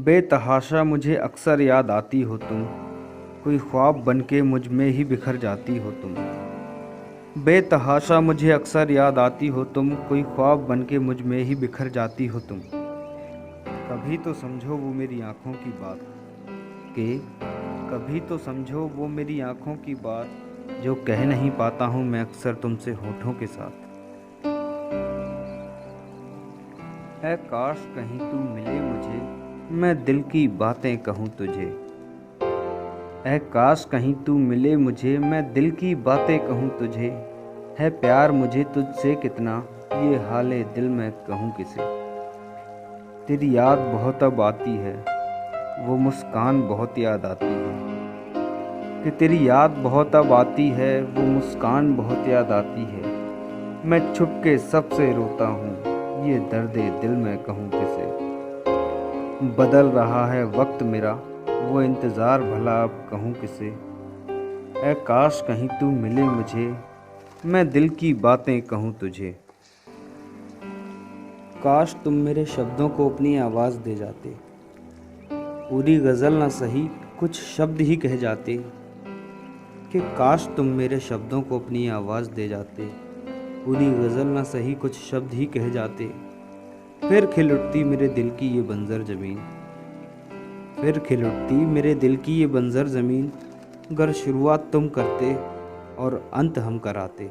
बेतहाशा मुझे अक्सर याद आती हो तुम, कोई ख्वाब बनके मुझ में ही बिखर जाती हो तुम। बेतहाशा मुझे अक्सर याद आती हो तुम, कोई ख्वाब बनके मुझ में ही बिखर जाती हो तुम। कभी तो समझो वो मेरी आँखों की बात, कि कभी तो समझो वो मेरी आँखों की बात, जो कह नहीं पाता हूँ मैं अक्सर तुमसे होठों के साथ। है काश कहीं तू मिले मुझे, मैं दिल की बातें कहूँ तुझे। है काश कहीं तू मिले मुझे, मैं दिल की बातें कहूँ तुझे। है प्यार मुझे तुझसे कितना, ये हाले दिल मैं कहूँ किसे। तेरी याद बहुत अब आती है, वो मुस्कान बहुत याद आती है। कि तेरी याद बहुत अब आती है, वो मुस्कान बहुत याद आती है। मैं छुप के सबसे रोता हूँ, ये दर्दे दिल मैं कहूँ किसे। बदल रहा है वक्त मेरा, वो इंतज़ार भला अब कहूँ किसे। ऐ काश कहीं तू मिले मुझे, मैं दिल की बातें कहूँ तुझे। काश तुम मेरे शब्दों को अपनी आवाज़ दे जाते, पूरी गज़ल ना सही कुछ शब्द ही कह जाते। कि काश तुम मेरे शब्दों को अपनी आवाज़ दे जाते, पूरी गज़ल ना सही कुछ शब्द ही कह जाते। फिर खिल उठती मेरे दिल की ये बंजर ज़मीन, फिर खिल उठती मेरे दिल की ये बंजर ज़मीन। गर शुरुआत तुम करते और अंत हम कराते।